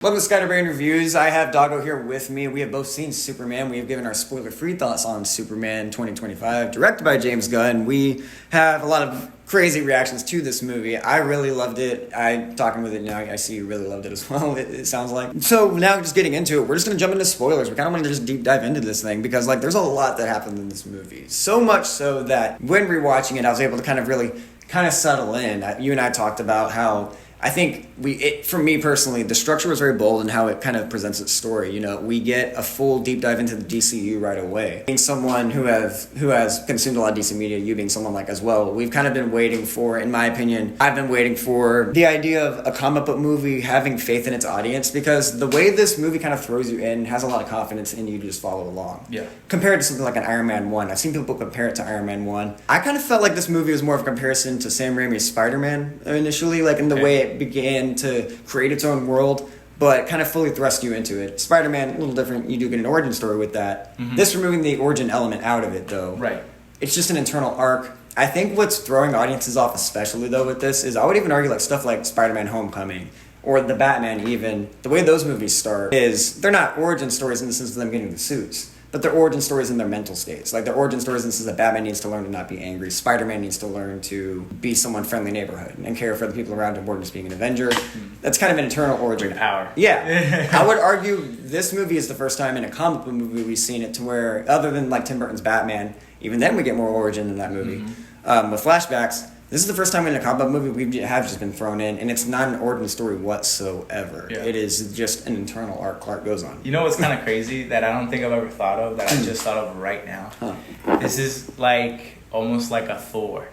Welcome to Scatterbrain Reviews. I have Dago here with me. We have both seen Superman. We have given our spoiler-free thoughts on Superman 2025, directed by James Gunn. We have a lot of crazy reactions to this movie. I really loved it. I'm talking with it now. I see you really loved it as well, it sounds like. So now just getting into it, we're just going to jump into spoilers. We kind of want to just deep dive into this thing because there's a lot that happened in this movie. So much so that when rewatching it, I was able to really settle in. You and I talked about how I think for me personally, the structure was very bold in how it kind of presents its story. You know, we get a full deep dive into the DCU right away. Being someone who has consumed a lot of DC media, you being someone like as well, we've kind of been waiting for, in my opinion, I've been waiting for the idea of a comic book movie having faith in its audience, because the way this movie kind of throws you in has a lot of confidence in you to just follow along. Yeah. Compared to something like an Iron Man 1. I've seen people compare it to Iron Man 1. I kind of felt like this movie was more of a comparison to Sam Raimi's Spider-Man initially, in the way it began to create its own world, but kind of fully thrust you into it. Spider-Man, a little different. You do get an origin story with that. Mm-hmm. This removing the origin element out of it, though. Right. It's just an internal arc. I think what's throwing audiences off especially, though, with this is I would even argue stuff like Spider-Man Homecoming or The Batman even. The way those movies start is they're not origin stories in the sense of them getting the suits, but their origin stories in their mental states. Their origin stories in the sense that Batman needs to learn to not be angry. Spider-Man needs to learn to be someone friendly neighborhood and care for the people around him more than just being an Avenger. That's kind of an internal origin. With power. Yeah. I would argue this movie is the first time in a comic book movie we've seen it to where, other than Tim Burton's Batman, even then we get more origin in that movie. Mm-hmm. With flashbacks, this is the first time in a comic book movie we have just been thrown in, and it's not an origin story whatsoever. Yeah. It is just an internal arc Clark goes on. You know what's kind of crazy that I don't think I've ever thought of, that I just thought of right now? Huh. This is almost like a Thor.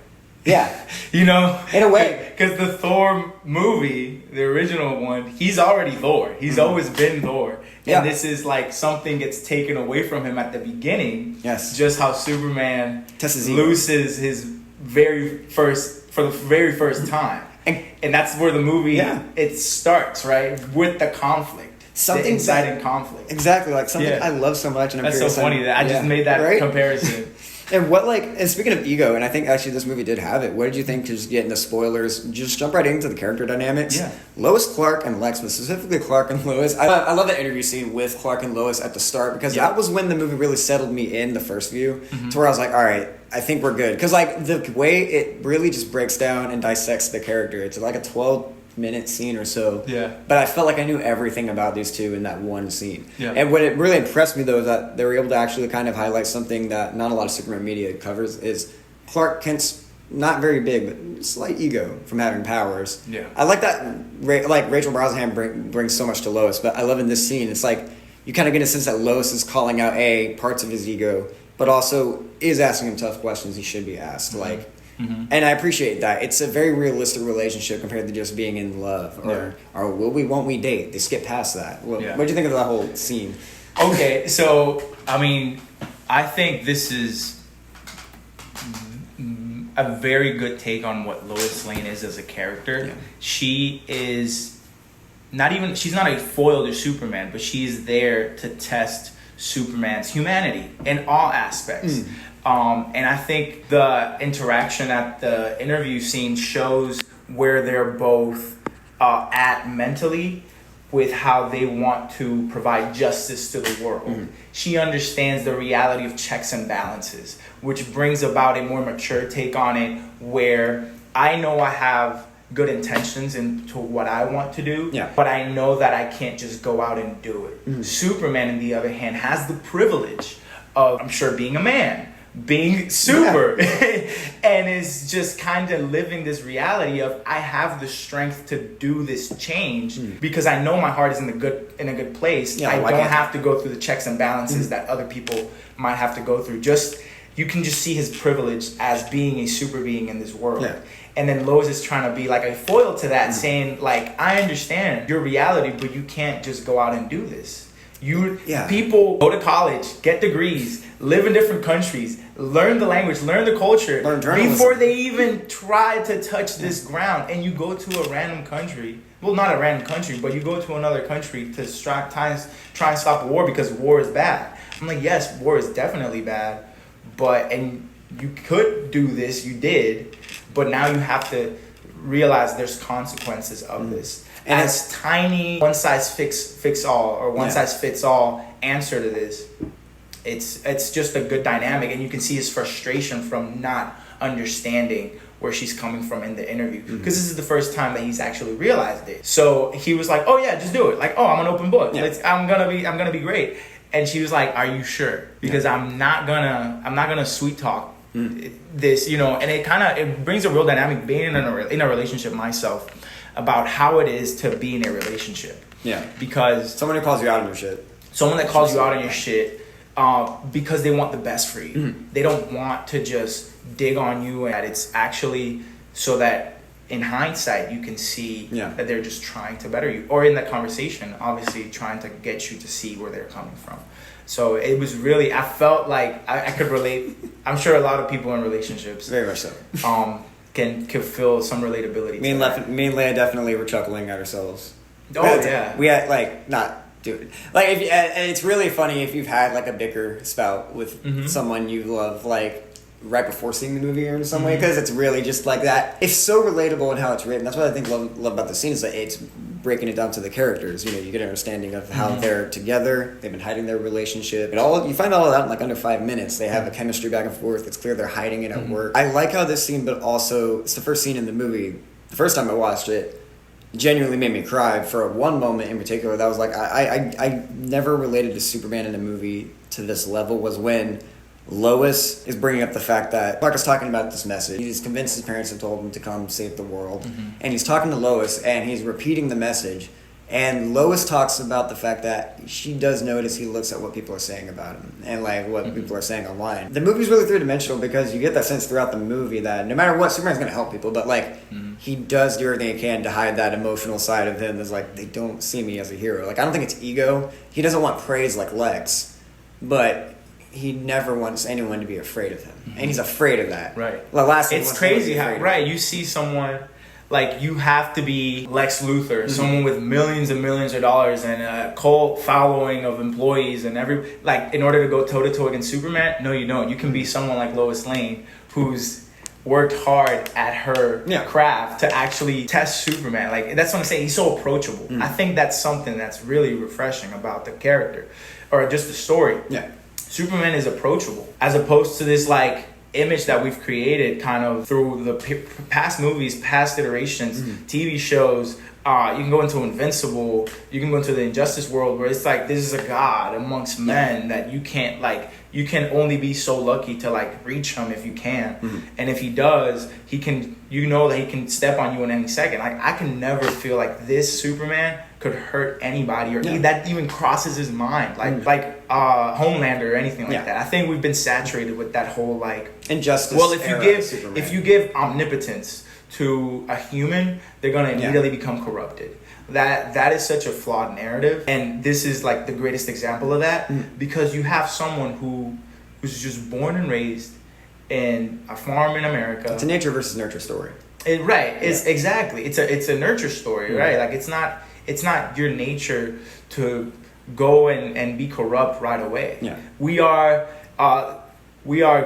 Yeah. You know? In a way. Because the Thor movie, the original one, he's already Thor. He's always been Thor. And yeah. This is something gets taken away from him at the beginning. Yes. Just how Superman loses his for the very first time. And that's where the movie, it starts, right? With the conflict. The inciting conflict. Exactly. I love so much. And that's so funny that I just made that comparison. And and speaking of ego, and I think actually this movie did have it, what did you think, just getting the spoilers, just jump right into the character dynamics? Yeah. Lois, Clark, and Lex, but specifically Clark and Lois. I love that interview scene with Clark and Lois at the start, because that was when the movie really settled me in the first view, to where I was like, all right, I think we're good. Because the way it really just breaks down and dissects the character, it's like a 12-minute scene or so. Yeah. But I felt like I knew everything about these two in that one scene. Yeah. And what it really impressed me, though, is that they were able to actually kind of highlight something that not a lot of Superman media covers, is Clark Kent's not very big, but slight ego from having powers. Yeah. I like that, Rachel Brosnahan brings so much to Lois, but I love in this scene, it's you kind of get a sense that Lois is calling out, parts of his ego, but also is asking him tough questions he should be asked, and I appreciate that. It's a very realistic relationship compared to just being in love or will we, won't we date? They skip past that. What do you think of that whole scene? Okay, so, I think this is a very good take on what Lois Lane is as a character. Yeah. She is she's not a foil to Superman, but she's there to test Superman's humanity in all aspects. And I think the interaction at the interview scene shows where they're both at mentally with how they want to provide justice to the world. She understands the reality of checks and balances, which brings about a more mature take on it, where I know I have good intentions into what I want to do, but I know that I can't just go out and do it. Superman, on the other hand, has the privilege of, I'm sure, being a man, being super, and is just kind of living this reality of, I have the strength to do this change because I know my heart is in a good place. I don't have to go through the checks and balances that other people might have to go through. You can just see his privilege as being a super being in this world. Yeah. And then Lois is trying to be like a foil to that, saying I understand your reality, but you can't just go out and do this. People go to college, get degrees, live in different countries, learn the language, learn the culture, learn journalism before they even try to touch this ground. And you go to a random country, well, not a random country, but you go to another country to try and stop a war because war is bad. I'm like, yes, war is definitely bad, and you could do this, you did, but now you have to realize there's consequences of this. And as tiny one size fix all or one size fits all answer to this. It's just a good dynamic, and you can see his frustration from not understanding where she's coming from in the interview, because this is the first time that he's actually realized it. So he was like, "Oh yeah, just do it. Like, oh, I'm an open book. I'm gonna be great." And she was like, "Are you sure? Because I'm not gonna sweet talk this, you know." And it brings a real dynamic being in a relationship myself about how it is to be in a relationship. Yeah, because someone who calls you out on your shit. Someone that calls you out on your shit. Because they want the best for you. They don't want to just dig on you, and it's actually so that in hindsight you can see that they're just trying to better you, or in that conversation obviously trying to get you to see where they're coming from. So it was really, I felt like I could relate. I'm sure a lot of people in relationships very much so can feel some relatability. Me and Leia definitely were chuckling at ourselves. We had like not dude, like if and it's really funny if you've had like a bicker spout with someone you love, like right before seeing the movie or in some way, because it's really just like that. It's so relatable in how it's written. That's what I think love about the scene, is that it's breaking it down to the characters. You know, you get an understanding of how they're together. They've been hiding their relationship. You find all of that in like under 5 minutes. They have a chemistry back and forth. It's clear they're hiding it at work. I like how this scene, but also it's the first scene in the movie. The first time I watched it, genuinely made me cry for one moment in particular. That was like I never related to Superman in a movie to this level, was when Lois is bringing up the fact that Clark is talking about this message. He's convinced his parents have told him to come save the world, and he's talking to Lois and he's repeating the message, and Lois talks about the fact that she does notice he looks at what people are saying about him and like what people are saying online. The movie's really three-dimensional because you get that sense throughout the movie that no matter what, Superman's going to help people, but like he does do everything he can to hide that emotional side of him. That's like, they don't see me as a hero. Like, I don't think it's ego. He doesn't want praise like Lex, but he never wants anyone to be afraid of him, and he's afraid of that. Right. It's crazy how you see someone like, you have to be Lex Luthor, someone with millions and millions of dollars and a cult following of employees and in order to go toe to toe against Superman. No, you don't. You can be someone like Lois Lane, who's worked hard at her craft to actually test Superman. Like, that's what I'm saying. He's so approachable. I think that's something that's really refreshing about the character, or just the story. Yeah. Superman is approachable, as opposed to this like image that we've created kind of through the past movies, past iterations, TV shows. You can go into Invincible, you can go into the Injustice world, where it's like, this is a god amongst men that you can't, like, you can only be so lucky to like reach him if you can. And if he does, he can, you know that he can step on you in any second. Like, I can never feel like this Superman could hurt anybody, or that even crosses his mind, like Homelander or anything like that. I think we've been saturated with that whole like injustice. Well, if you give omnipotence to a human, they're gonna immediately become corrupted. That is such a flawed narrative, and this is like the greatest example of that, because you have someone who's just born and raised in a farm in America. It's a nature versus nurture story. It's exactly. It's a nurture story, right? Like, it's not your nature to go and be corrupt right away. Yeah. We are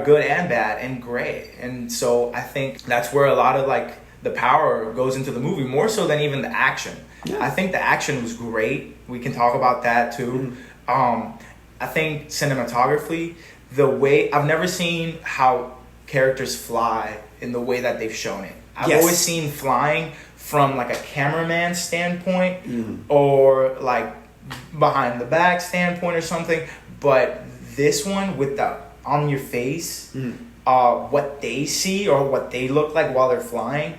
good and bad and gray. And so I think that's where a lot of like the power goes into the movie, more so than even the action. Yeah. I think the action was great. We can talk about that too. I think cinematography, the way, I've never seen how characters fly in the way that they've shown it. I've always seen flying from like a cameraman standpoint, or like behind the back standpoint or something, but this one with the on your face, what they see or what they look like while they're flying,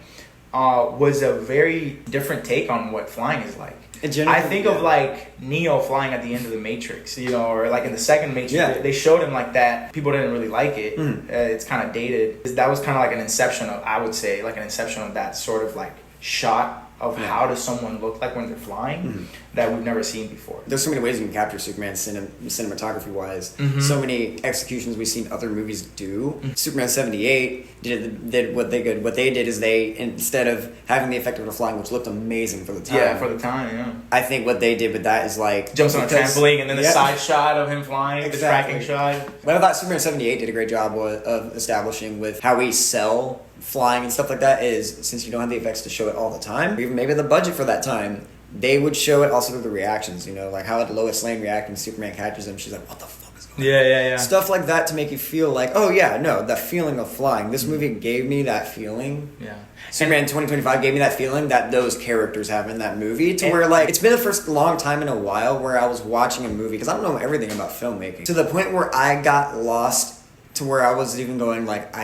was a very different take on what flying is like. I think of like Neo flying at the end of the Matrix, you know, or like in the second Matrix, they showed him like that. People didn't really like it. It's kind of dated. That was kind of like an inception of, I would say, like an inception of that sort of like shot of how does someone look like when they're flying that we've never seen before. There's so many ways you can capture Superman cinematography wise. So many executions we've seen other movies do. Superman 78 did what they did. What they did is they, instead of having the effect of the flying, which looked amazing for the time. Yeah, for the time, I think what they did with that is like jumps on a trampoline and then the side shot of him flying, the tracking shot. But I thought Superman 78 did a great job of establishing with how we sell flying and stuff like that is, since you don't have the effects to show it all the time, or even maybe the budget for that time, they would show it also through the reactions, you know, like how did Lois Lane react when Superman catches him? She's like, what the fuck is going on? Yeah. Stuff like that to make you feel like, oh yeah, no, that feeling of flying. This movie gave me that feeling. Yeah. Superman 2025 gave me that feeling that those characters have in that movie, to where like it's been the first long time in a while where I was watching a movie, because I don't know everything about filmmaking, to the point where I got lost, to where I was even going like,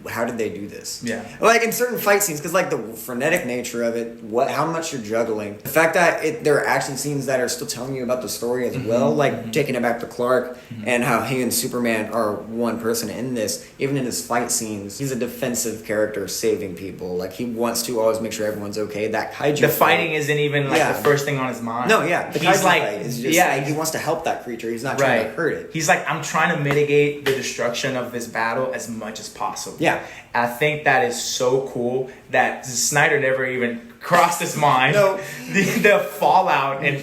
how did they do this? Yeah. Like in certain fight scenes, because like the frenetic nature of it, how much you're juggling, the fact that there are action scenes that are still telling you about the story as well, like taking it back to Clark and how he and Superman are one person in this. Even in his fight scenes, he's a defensive character saving people. Like he wants to always make sure everyone's okay. That kaiju the fighting isn't even like the first thing on his mind. No, yeah. The he's kaiju like, fight is just like, he wants to help that creature. He's not trying to hurt it. He's like, I'm trying to mitigate the destruction of this battle as much as possible. Yeah. I think that is so cool that Snyder never even crossed his mind. No. The fallout and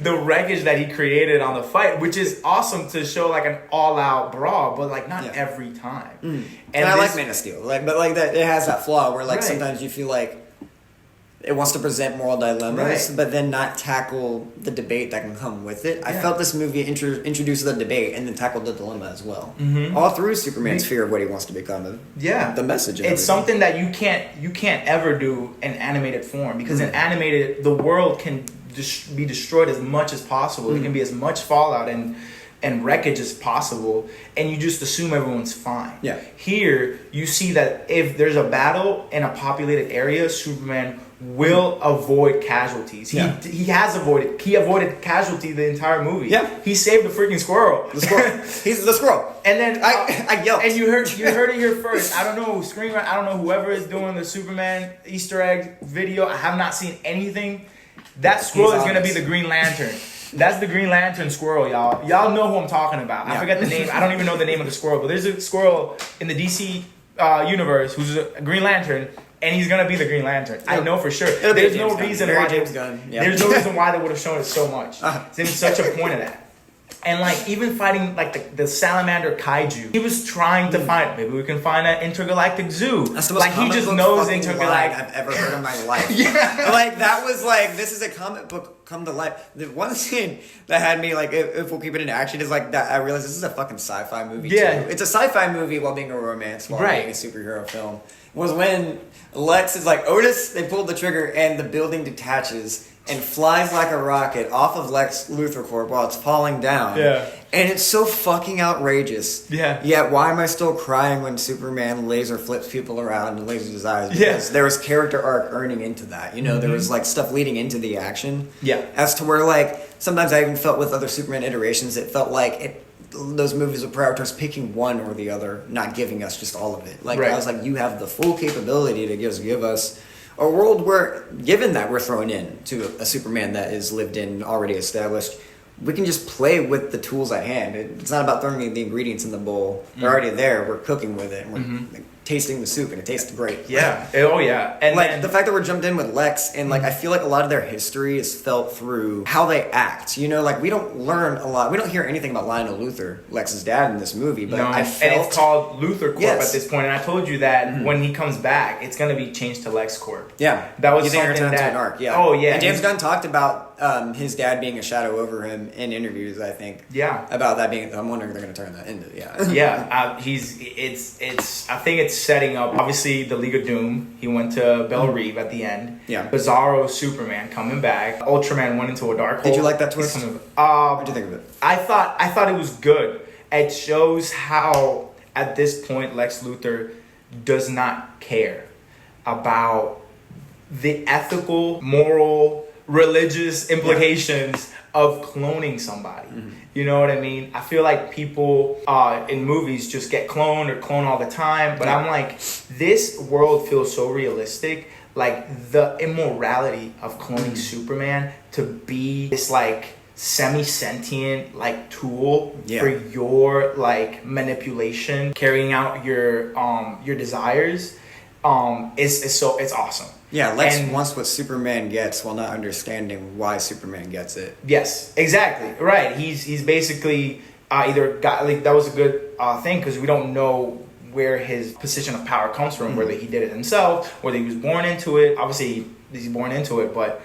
the wreckage that he created on the fight, which is awesome to show like an all-out brawl, but like not every time. And I like Man of Steel, like, but like that, it has that flaw where like sometimes you feel like it wants to present moral dilemmas, but then not tackle the debate that can come with it. I felt this movie introduced the debate and then tackled the dilemma as well. All through Superman's fear of what he wants to become. The message. It's something that you can't ever do in animated form, because in animated the world can be destroyed as much as possible. It can be as much fallout and wreckage as possible, and you just assume everyone's fine. Here you see that if there's a battle in a populated area, Superman will avoid casualties. He avoided casualty the entire movie. He saved the freaking squirrel. He's the squirrel. And then I yelled. And you heard it here first. I don't know I don't know whoever is doing the Superman Easter egg video. I have not seen anything. That squirrel is gonna be the Green Lantern. That's the Green Lantern squirrel, y'all. Y'all know who I'm talking about. I forget the name. I don't even know the name of the squirrel, but there's a squirrel in the DC universe who's a Green Lantern, and he's gonna be the Green Lantern. I know for sure. There's no reason why there's no reason why they would have shown it so much. There's such a point of that. And like even fighting like the salamander kaiju, he was trying to find. Maybe we can find an intergalactic zoo. That's the most like he just knows intergalactic. I've ever heard in my life. Like that was like, this is a comic book come to life. The one scene that had me like, if we'll keep it in action, is like that. I realized this is a fucking sci-fi movie. Too. It's a sci-fi movie while being a romance, while being a superhero film. Was when Lex is like, Otis, they pulled the trigger and the building detaches and flies like a rocket off of Lex Luthor Corp while it's falling down. And it's so fucking outrageous. Yet why am I still crying when Superman laser flips people around and lasers his eyes? Because there was character arc earning into that. You know, there was like stuff leading into the action. As to where like sometimes I even felt with other Superman iterations, it felt like those movies would prioritize picking one or the other, not giving us just all of it. Like I was like, you have the full capability to give us a world where, given that we're thrown in to a Superman that is lived in, already established, we can just play with the tools at hand. It's not about throwing the ingredients in the bowl. They're already there. We're cooking with it. And we're tasting the soup, and it tastes great. And like the fact that we're jumped in with Lex, and like I feel like a lot of their history is felt through how they act. You know, like we don't learn a lot. We don't hear anything about Lionel Luthor, Lex's dad, in this movie. But I felt, and it's called Luthor Corp at this point. And I told you that when he comes back, it's going to be changed to Lex Corp. That was something that. To an arc. And James Gunn talked about his dad being a shadow over him in interviews. I think. About that being. I'm wondering if they're going to turn that into. I think it's setting up. Obviously, the League of Doom. He went to Belle Reve at the end. Bizarro Superman coming back. Ultraman went into a dark hole. Did you like that twist? What did you think of it? I thought it was good. It shows how at this point Lex Luthor does not care about the ethical, moral, religious implications of cloning somebody. You know what I mean? I feel like people in movies just get cloned or clone all the time, but I'm like, this world feels so realistic. Like the immorality of cloning Superman to be this like semi-sentient like tool for your like manipulation, carrying out your desires, it's awesome. Lex wants what Superman gets while not understanding why Superman gets it. Yes, exactly. Right. He's basically either got, like, that was a good thing because we don't know where his position of power comes from, whether he did it himself, whether he was born into it. Obviously, he's born into it, but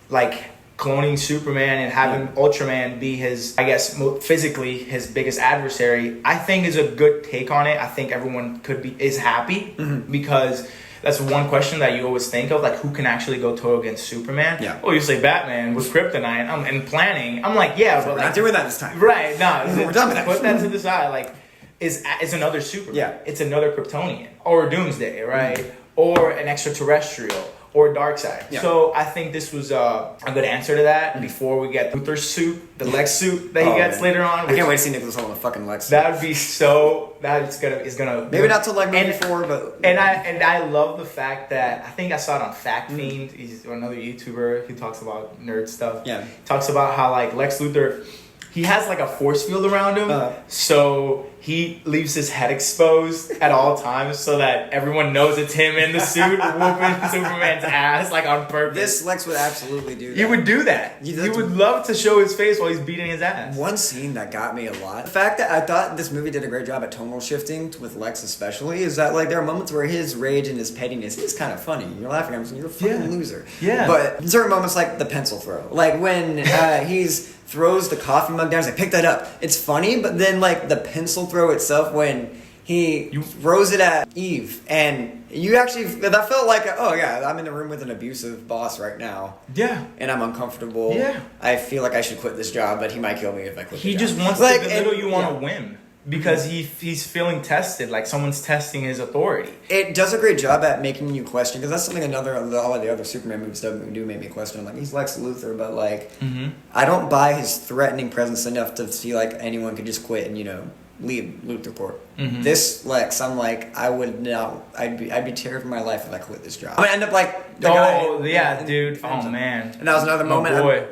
like cloning Superman and having Ultraman be his, I guess, physically his biggest adversary, I think is a good take on it. I think everyone is happy because that's one question that you always think of, like who can actually go toe against Superman? Yeah. Oh, you say Batman with kryptonite and planning. I'm like, yeah, but we're like, not doing that this time. Right? No, we're done with that. Put that to the side. Like, it's another Superman. Yeah. It's another Kryptonian or Doomsday, right? Or an extraterrestrial. Or Darkseid. Yeah. So I think this was a good answer to that. Before we get Luthor's suit, the Lex suit that he gets later on. I can't wait to see Nicholas Hoult in a fucking Lex suit. That would be so. That is gonna maybe not till like movie 4, but and I love the fact that I think I saw it on Fact Fiend. He's another YouTuber who talks about nerd stuff. Yeah, talks about how like Lex Luthor, he has like a force field around him, so he leaves his head exposed at all times so that everyone knows it's him in the suit whooping Superman's ass like on purpose. This Lex would absolutely do that. He would do that. He would love to show his face while he's beating his ass. One scene that got me a lot, the fact that I thought this movie did a great job at tonal shifting with Lex especially, is that like there are moments where his rage and his pettiness is kind of funny. You're laughing at him, you're a fucking loser. Yeah. But certain moments like the pencil throw, like when he's throws the coffee mug down, he's like, pick that up. It's funny, but then like the pencil throw itself when he throws it at Eve, and you actually, that felt like, oh yeah, I'm in the room with an abusive boss right now. Yeah. And I'm uncomfortable. Yeah. I feel like I should quit this job, but he might kill me if I quit He the just job. wants like, to belittle you on a whim. Because he's feeling tested, like someone's testing his authority. It does a great job at making you question, because that's something all of the other Superman movies do make me question. Like, he's Lex Luthor, but like, I don't buy his threatening presence enough to feel like anyone could just quit and, leave Luthorport. This Lex, I'm like, I would not. I'd be terrified for my life if I quit this job. I'm gonna end up like the guy. Dude. Oh man. And that was another moment. Boy.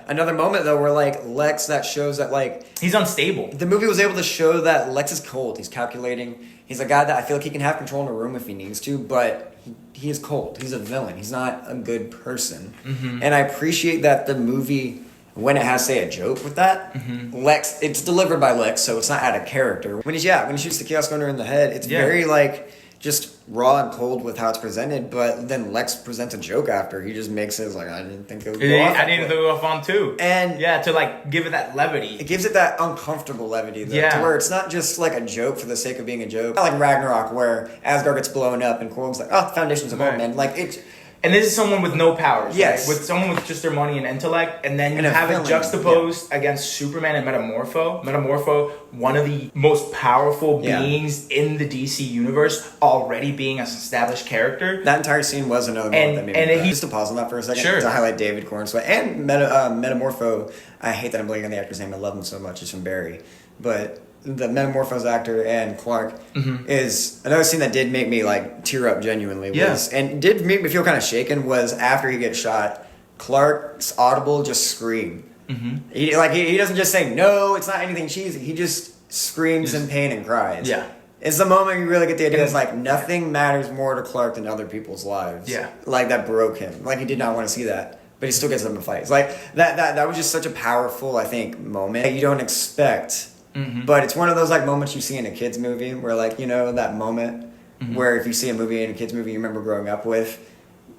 Another moment though, where like Lex, that shows that like he's unstable. The movie was able to show that Lex is cold. He's calculating. He's a guy that I feel like he can have control in a room if he needs to, but he is cold. He's a villain. He's not a good person. And I appreciate that the movie, when it has, say, a joke with that, Lex, it's delivered by Lex, so it's not out of character. When he shoots the Chaos Gunner in the head, it's very, like, just raw and cold with how it's presented, but then Lex presents a joke after. He just makes it like, I didn't think it would go off. I didn't think it would go off on too. And to, like, give it that levity. It gives it that uncomfortable levity, though, to where it's not just, like, a joke for the sake of being a joke. Not like Ragnarok, where Asgard gets blown up and Korg's like, oh, the foundation's a man. Like, it's... And this is someone with no powers, yes. Right? With someone with just their money and intellect, and then you and have it juxtaposed against Superman and Metamorpho. Metamorpho, one of the most powerful beings in the DC universe, already being an established character. That entire scene was another moment that made me just to pause on that for a second, to highlight David Cornsway and Metamorpho. I hate that I'm blanking on the actor's name. I love him so much. He's from Barry, but the Metamorpho's actor and Clark is another scene that did make me like tear up genuinely. And did make me feel kind of shaken was after he gets shot, Clark's audible just scream. He doesn't just say no, it's not anything cheesy. He just screams in pain and cries. Yeah, it's the moment you really get the idea. It's like nothing matters more to Clark than other people's lives. Yeah, like that broke him. Like he did not want to see that. But he still gets them to fight. It's like that was just such a powerful, I think, moment that you don't expect. But it's one of those like moments you see in a kid's movie where like, that moment where if you see a movie in a kid's movie you remember growing up with.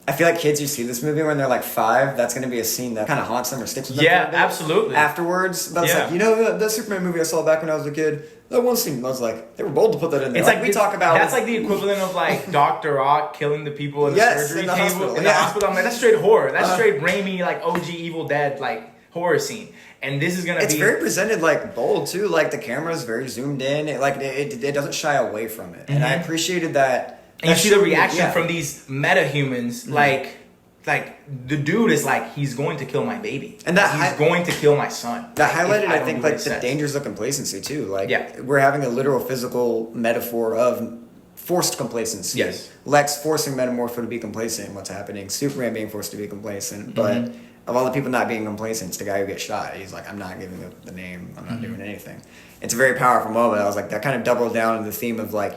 I feel like kids, you see this movie when they're like 5, that's going to be a scene that kind of haunts them or sticks with them. Yeah, absolutely. Afterwards, but it's like, the Superman movie I saw back when I was a kid, that one scene, I was like, they were bold to put that in there. It's like we talk about... That's like the equivalent of like Dr. Ock killing the people in the surgery table. Hospital. In the hospital. I'm like, that's straight horror. That's straight Raimi, like OG Evil Dead, like horror scene. And this is gonna It's very presented like bold too. Like the camera's very zoomed in. It doesn't shy away from it. And I appreciated that. And you see the reaction from these meta-humans, like the dude is like, he's going to kill my baby. And he's going to kill my son. That highlighted, I think, like the dangers of complacency too. Like we're having a literal physical metaphor of forced complacency. Yes. Lex forcing Metamorpho to be complacent in what's happening. Superman being forced to be complacent. But of all the people not being complacent, it's the guy who gets shot. He's like, I'm not giving up the name. I'm not doing anything. It's a very powerful moment. I was like, that kind of doubled down on the theme of like,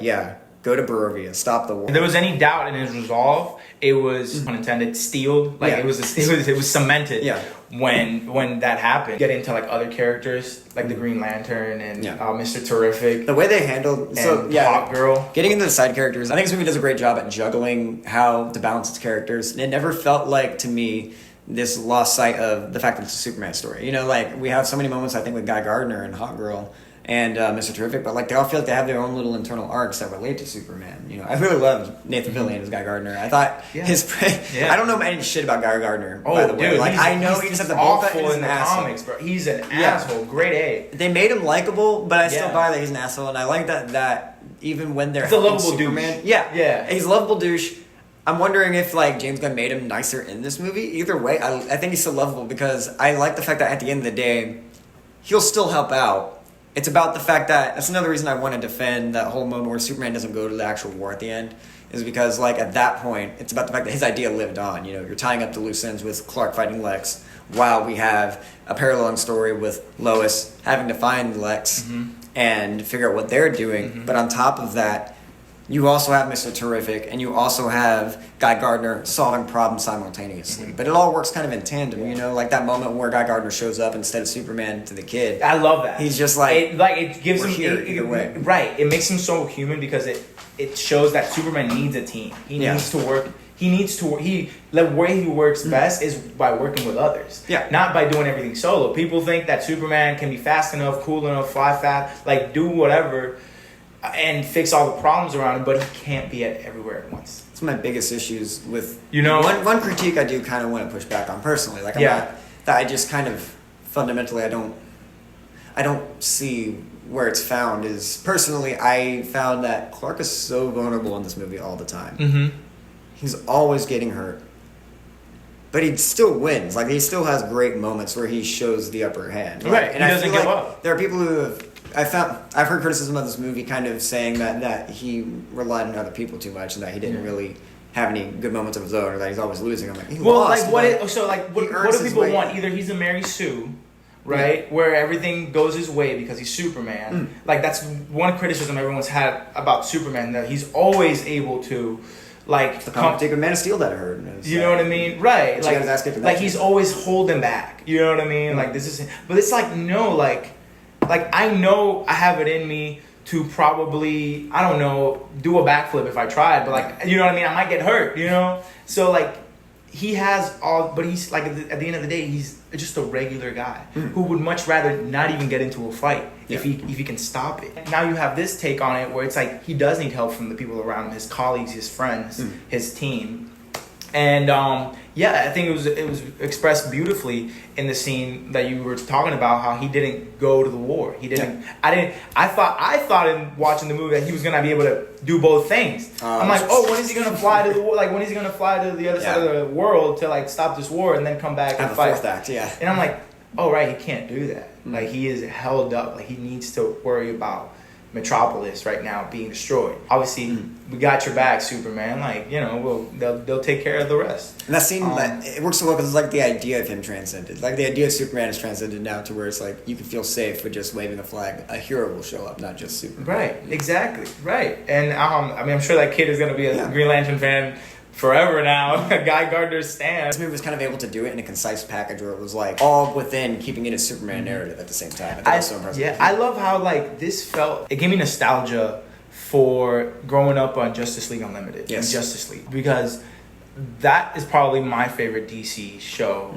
go to Barovia, stop the war. If there was any doubt in his resolve, it was, pun intended, steeled. Like it was cemented. Yeah. When that happened, get into like other characters like the Green Lantern and Mr. Terrific. The way they handled Hawk Girl. Getting into the side characters, I think this movie does a great job at juggling how to balance its characters. It never felt like to me this lost sight of the fact that it's a Superman story. You know, like we have so many moments I think with Guy Gardner and Hawk Girl and Mr. Terrific, but like they all feel like they have their own little internal arcs that relate to Superman. You know, I really loved Nathan Fillion as Guy Gardner. I thought I don't know any shit about Guy Gardner. By the way, dude, like I know he just has the awful in the comics, bro. He's an asshole. Grade A. They made him likable, but I still buy that he's an asshole, and I like that even when they're a lovable Superman, douche. Yeah, he's a lovable douche. I'm wondering if like James Gunn made him nicer in this movie. Either way, I think he's still lovable because I like the fact that at the end of the day, he'll still help out. It's about the fact that's another reason I want to defend that whole moment where Superman doesn't go to the actual war at the end, is because like at that point, it's about the fact that his idea lived on. You know, you're tying up the loose ends with Clark fighting Lex, while we have a paralleling story with Lois having to find Lex and figure out what they're doing. But on top of that, you also have Mr. Terrific, and you also have Guy Gardner solving problems simultaneously. But it all works kind of in tandem, you know? Like that moment where Guy Gardner shows up instead of Superman to the kid. I love that. He's just like... it gives him... either way. Right. It makes him so human because it shows that Superman needs a team. He needs to work... The way he works best is by working with others. Yeah. Not by doing everything solo. People think that Superman can be fast enough, cool enough, fly fast, like do whatever... and fix all the problems around him, but he can't be everywhere at once. It's my biggest issues with... You know... One critique I do kind of want to push back on personally. Like, that I just kind of... Fundamentally, I don't see where it's found is... Personally, I found that Clark is so vulnerable in this movie all the time. Mm-hmm. He's always getting hurt. But he still wins. Like, he still has great moments where he shows the upper hand. Right, and he doesn't give up. There are people who have... I've heard criticism of this movie kind of saying that he relied on other people too much and that he didn't really have any good moments of his own or that he's always losing. I'm like, he lost, what do people want? Either he's a Mary Sue, right, where everything goes his way because he's Superman. Like that's one criticism everyone's had about Superman, that he's always able to like the comic take a Man of Steel that I heard. You know what I mean? Right. Like he's always holding back. You know what I mean? Like this is, but it's like no, like I know I have it in me to probably, I don't know, do a backflip if I tried, but like, you know what I mean? I might get hurt, you know? So like, he has all, but he's like, at the end of the day, he's just a regular guy who would much rather not even get into a fight if he can stop it. Now you have this take on it where it's like, he does need help from the people around him, his colleagues, his friends, his team. And I think it was expressed beautifully in the scene that you were talking about, how he didn't go to the war. He didn't. I thought in watching the movie that he was gonna be able to do both things. I'm like, when is he gonna fly to the war? Like when is he gonna fly to the other side of the world to like stop this war and then come back and fight? Fourth act, yeah. And I'm like, oh right, he can't do that. Like he is held up. Like he needs to worry about Metropolis right now being destroyed. Obviously, we got your back, Superman. Like, you know, they'll take care of the rest. And that scene, it works so well because it's like the idea of him transcended. Like the idea of Superman is transcended now to where it's like you can feel safe with just waving a flag. A hero will show up, not just Superman. Right, exactly, right. And I mean, I'm sure that kid is going to be a Green Lantern fan forever now. Guy Gardner's stand. This movie was kind of able to do it in a concise package where it was like all within keeping it a Superman narrative at the same time. I think that's so impressive. Yeah, I love how like this felt. It gave me nostalgia for growing up on Justice League Unlimited and Justice League, because that is probably my favorite DC show.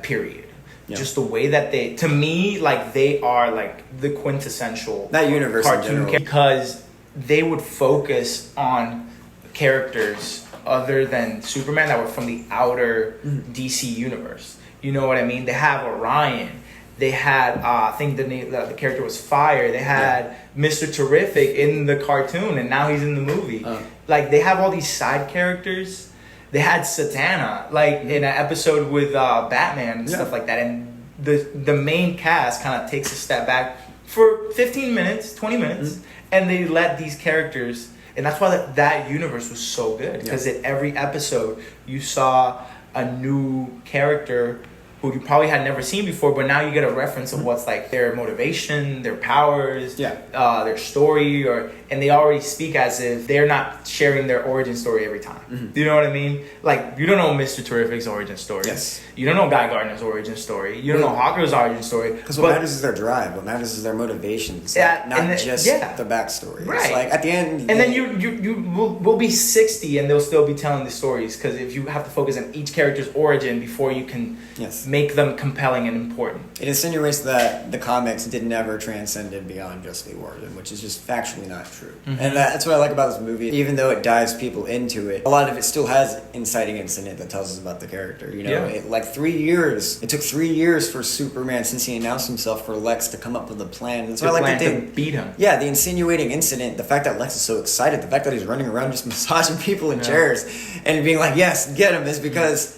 Period. Yeah. Just the way that to me, like they are like the quintessential that universe cartoon because they would focus on characters other than Superman that were from the outer DC universe. You know what I mean? They have Orion. They had, I think the character was Fire. They had Mr. Terrific in the cartoon, and now he's in the movie. Like, they have all these side characters. They had Satana, like, in an episode with Batman and stuff like that. And the main cast kind of takes a step back for 15 minutes, 20 minutes, and they let these characters... And that's why that universe was so good. Because in every episode, you saw a new character who you probably had never seen before, but now you get a reference of what's like their motivation, their powers, their story, and they already speak as if they're not sharing their origin story every time. Do you know what I mean? Like, you don't know Mr. Terrific's origin story. Yes. You don't know Guy Gardner's origin story. You don't know Hawker's origin story. Because what matters is their drive. What matters is their motivations. Like, not just the backstory. Right. It's like, at the end... And then you will be 60 and they'll still be telling the stories, because if you have to focus on each character's origin before you can make them compelling and important. It insinuates that the comics did never transcended beyond just the origin, which is just factually not true. And that's what I like about this movie. Even though it dives people into it, a lot of it still has inciting incident that tells us about the character. You know, it took 3 years for Superman, since he announced himself, for Lex to come up with a plan. That's why I like to beat him. Yeah, the insinuating incident, the fact that Lex is so excited, the fact that he's running around just massaging people in chairs and being like, yes, get him, is because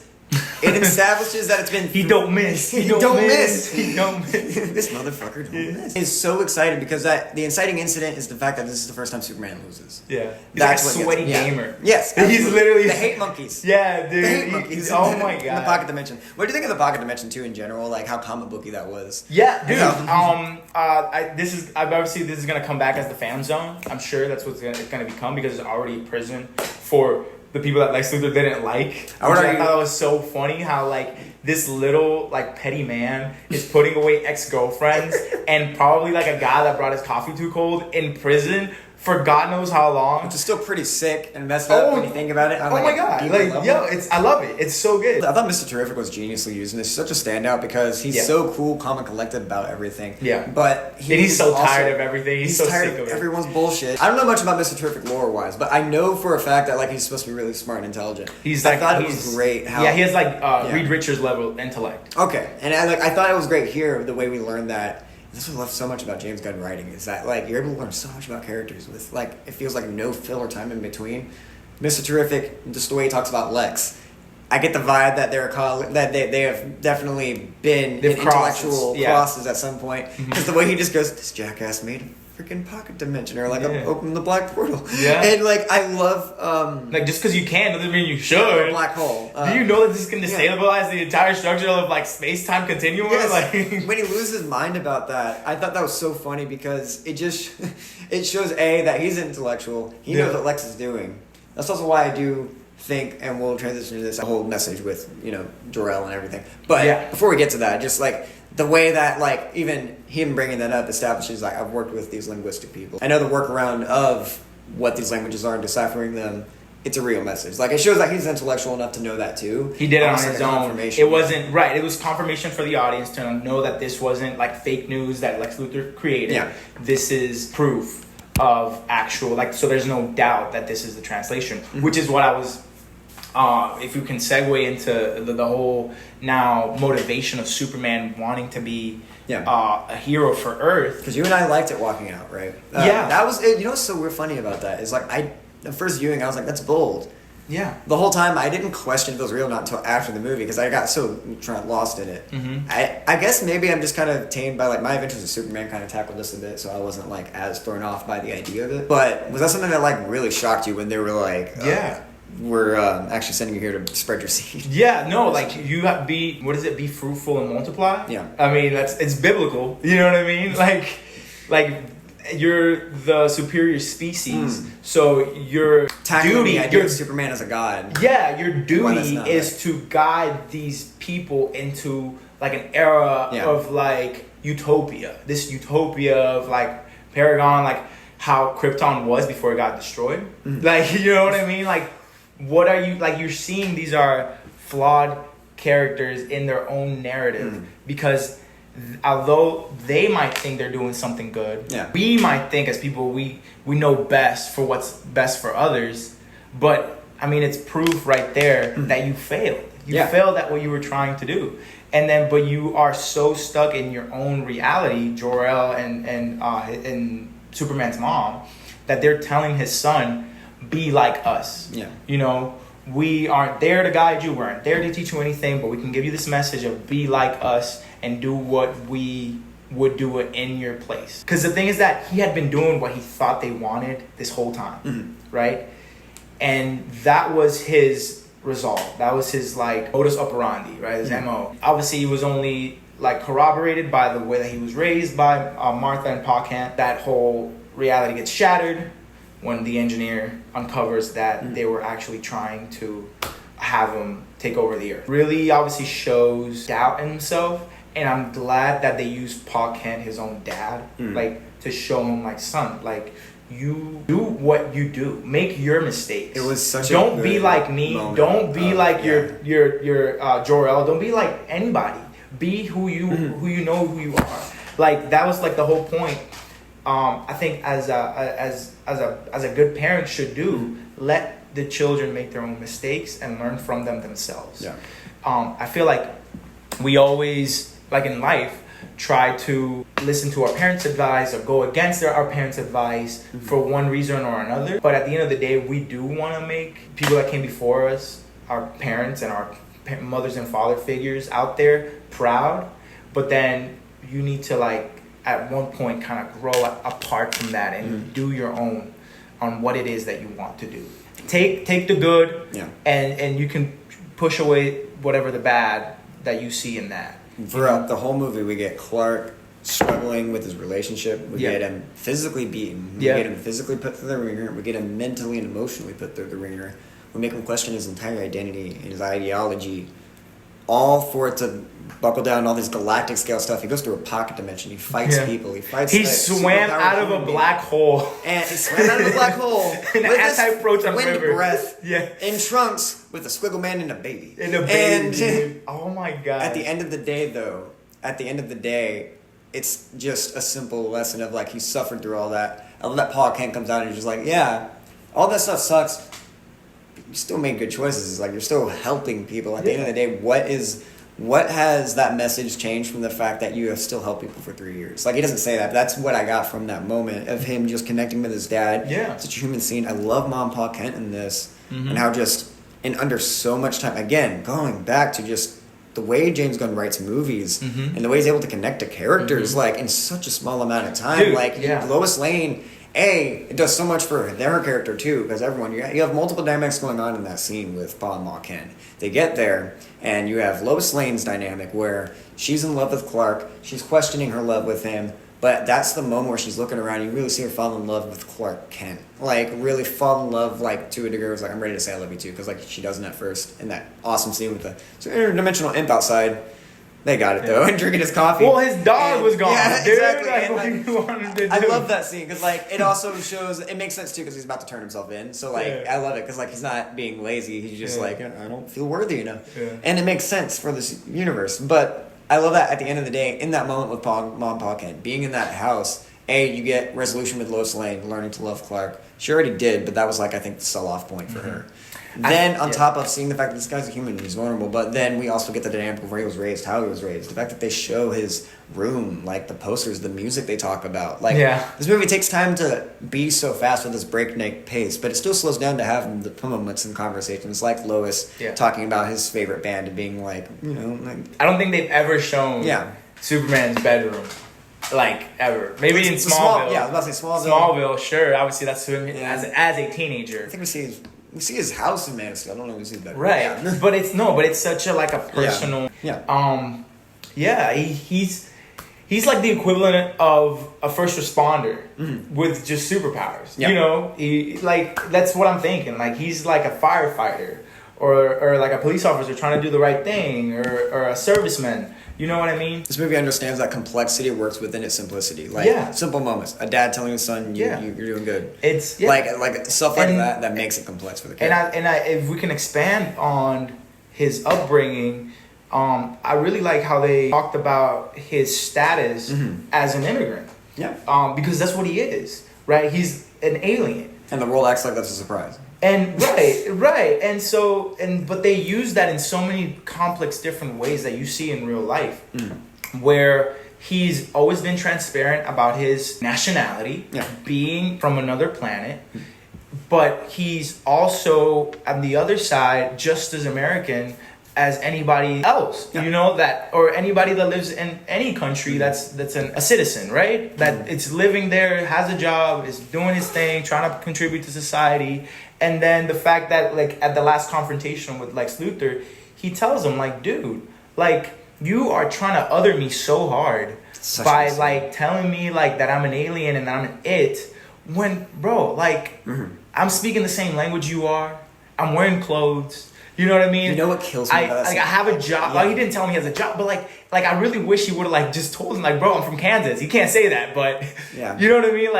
it establishes that it's been... He don't miss. He don't miss. This motherfucker don't miss. He's so excited because the inciting incident is the fact that this is the first time Superman loses. Yeah. That's like a sweaty gamer. Yes. He's literally... The hate monkeys. Yeah, dude. The hate monkeys. Oh my god. In the pocket dimension. What do you think of the pocket dimension too in general? Like how comic booky that was? Yeah, dude. Obviously this is gonna come back as the fan zone. I'm sure that's what's gonna become, because it's already a prison for the people that Lex Luthor didn't like. I thought it was so funny how like this little like petty man is putting away ex-girlfriends and probably like a guy that brought his coffee too cold in prison for God knows how long. Which is still pretty sick and messed up when you think about it. My god. I love it. It's so good. I thought Mr. Terrific was geniusly used, and it's such a standout because he's so cool, calm, and collected about everything. Yeah. But he's so tired of everything. He's so tired sick of it. Everyone's bullshit. I don't know much about Mr. Terrific lore-wise, but I know for a fact that like he's supposed to be really smart and intelligent. I thought it was great how... Yeah, he has like Reed Richards level intellect. Okay. And I thought it was great here, the way we learned that. This is what I love so much about James Gunn writing, is that like you're able to learn so much about characters with like it feels like no filler time in between. Mr. Terrific, just the way he talks about Lex, I get the vibe that they have definitely been in intellectual crosses at some point, because the way he just goes, this jackass made a freaking pocket dimension, or like open the black portal. Yeah. And like I love like just because you can doesn't mean you should. Black hole. Do you know that this can destabilize the entire structure of like space-time continuum? Yes. Like when he loses his mind about that, I thought that was so funny because it just it shows that he's intellectual. He knows what Lex is doing. That's also why I do think, and we'll transition to this whole message with Jor-El and everything. But before we get to that, just like the way that like even him bringing that up establishes like I've worked with these linguistic people. I know the workaround of what these languages are and deciphering them. It's a real message. Like it shows that he's intellectual enough to know that too. He did it on his own. It wasn't right. It was confirmation for the audience to know that this wasn't like fake news that Lex Luthor created. Yeah. This is proof of actual so there's no doubt that this is the translation, which is what I was. If you can segue into the whole now motivation of Superman wanting to be a hero for Earth, because you and I liked it walking out, right? That was it. What's so weird funny about that is like the first viewing I was like, that's bold. Yeah. The whole time I didn't question if it was real or not until after the movie, because I got so lost in it. I guess maybe I'm just kind of tamed by like my Adventures of Superman kind of tackled this a bit, so I wasn't like as thrown off by the idea of it. But was that something that like really shocked you when they were like, we're actually sending you here to spread your seed? Yeah, no, like you have be fruitful and multiply. Yeah, I mean it's biblical. You know what I mean? Like you're the superior species, so your duty, your Superman as a god. Yeah, your duty is to guide these people into like an era of like utopia. This utopia of like Paragon, like how Krypton was before it got destroyed. Like you know what I mean? Like. What are you like? You're seeing these are flawed characters in their own narrative because although they might think they're doing something good, we might think as people we know best for what's best for others. But I mean, it's proof right there that you failed. You failed at what you were trying to do, but you are so stuck in your own reality, Jor-El and Superman's mom, that they're telling his son. Be like us. Yeah. We aren't there to guide you. We aren't there to teach you anything, but we can give you this message of be like us and do what we would do it in your place. Because the thing is that he had been doing what he thought they wanted this whole time, right? And that was his resolve. That was his like modus operandi, right? His MO. Obviously, he was only like corroborated by the way that he was raised by Martha and Pa Kent. That whole reality gets shattered when the engineer uncovers that they were actually trying to have him take over the earth. Really, obviously shows doubt in himself, and I'm glad that they used Pa Kent, his own dad, like to show him like, son, like, you do what you do. Make your mistakes. It was such Don't be like me. Don't be like your Jor-El. Don't be like anybody. Be who you know who you are. Like that was like the whole point. I think as a good parent should do, let the children make their own mistakes and learn from them themselves. Yeah. I feel like we always, like in life, try to listen to our parents' advice or go against our parents' advice for one reason or another. But at the end of the day, we do want to make people that came before us, our parents and our mothers and father figures out there, proud. But then you need to, like, at one point kind of grow apart from that and do your own on what it is that you want to do. Take the good, and you can push away whatever the bad that you see in that. Throughout the whole movie, we get Clark struggling with his relationship. We get him physically beaten. We get him physically put through the ringer. We get him mentally and emotionally put through the ringer. We make him question his entire identity and his ideology, all for it to buckle down all this galactic scale stuff. He goes through a pocket dimension. He fights people. He swam out of a black hole. And he swam out of a black hole in an anti-proton wind river. breath in trunks with a squiggle man and a baby. And oh my God. At the end of the day, it's just a simple lesson of like he suffered through all that. I love that Paul Kent comes out and he's just like, yeah, all that stuff sucks. But you still made good choices. It's like you're still helping people. At the end of the day, what has that message changed from the fact that you have still helped people for 3 years? Like, he doesn't say that, but that's what I got from that moment of him just connecting with his dad. Yeah. Such a human scene. I love Mom and Pa Kent in this, and how just, in under so much time, again, going back to just the way James Gunn writes movies, and the way he's able to connect to characters, like, in such a small amount of time. Dude, like, Lois Lane, it does so much for their character, too, because everyone, you have multiple dynamics going on in that scene with Pa and Ma Kent. They get there, and you have Lois Lane's dynamic where she's in love with Clark, she's questioning her love with him, but that's the moment where she's looking around, you really see her fall in love with Clark Kent. Like, really fall in love, like, to a degree where it's like, I'm ready to say I love you too, because, like, she doesn't at first, in that awesome scene with the interdimensional imp outside. They got it, though, and drinking his coffee. Well, his dog was gone. Yeah, dude. exactly. Like, And, what like, you wanted to do? I love that scene, because, like, it also shows, it makes sense, too, because he's about to turn himself in. So, like, I love it, because, like, he's not being lazy. He's just like, I don't feel worthy enough. Yeah. And it makes sense for this universe. But I love that at the end of the day, in that moment with Mom and Pa Kent, being in that house, you get resolution with Lois Lane, learning to love Clark. She already did, but that was, like, I think the sell-off point for her. Then, on top of seeing the fact that this guy's a human and he's vulnerable, but then we also get the dynamic of where he was raised, how he was raised, the fact that they show his room, like the posters, the music they talk about. Like, this movie takes time to be so fast with this breakneck pace, but it still slows down to have the moments and conversations, like Lois talking about his favorite band and being like, you know, like, I don't think they've ever shown Superman's bedroom. Like, ever. Maybe in Smallville. I was about to say Smallville. Smallville, sure. Obviously, that's him as a teenager. I think we see his house in Man of Steel. I don't know if we see that. Right. Yeah. But it's such a, like, a personal... He's like the equivalent of a first responder with just superpowers. You know? That's what I'm thinking. Like, he's like a firefighter or like a police officer trying to do the right thing or a serviceman. You know what I mean? This movie understands that complexity works within its simplicity. Like, simple moments. A dad telling his son, you're doing good. It's like stuff like that makes it complex for the kid. And if we can expand on his upbringing, I really like how they talked about his status as an immigrant. Yeah. Because that's what he is, right? He's an alien. And the world acts like that's a surprise. And right. And but they use that in so many complex different ways that you see in real life, where he's always been transparent about his nationality, being from another planet, but he's also on the other side just as American as anybody else, you know, that, or anybody that lives in any country that's a citizen, right? That it's living there, has a job, is doing his thing, trying to contribute to society, And then the fact that like at the last confrontation with Lex Luthor, he tells him like, dude, like you are trying to other me so hard by like telling me like that I'm an alien and that I'm an it. When bro, like I'm speaking the same language you are. I'm wearing clothes. You know what I mean? You know what kills me? I have a job. Yeah. Like, he didn't tell me he has a job, but like I really wish he would have like just told him like, bro, I'm from Kansas. You can't say that, but yeah. You know what I mean?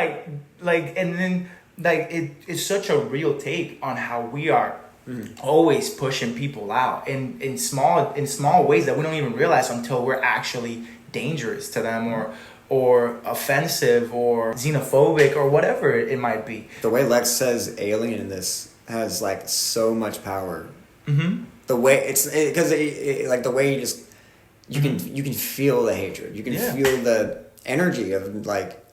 Like, and then like it's such a real take on how we are always pushing people out in small ways that we don't even realize until we're actually dangerous to them or offensive or xenophobic or whatever it might be. The way Lex says alien in this has like so much power. The way because like the way you can feel the hatred. You can feel the energy of like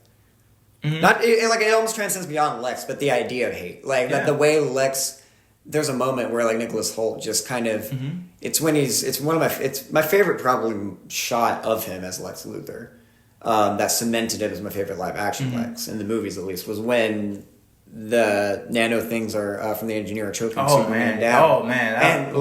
not like it almost transcends beyond Lex, but the idea of hate. Like that the way Lex. There's a moment where like Nicholas Hoult just kind of it's my favorite probably shot of him as Lex Luthor. That cemented him as my favorite live action Lex in the movies at least was when the nano things are from the engineer are choking Superman down. Oh man!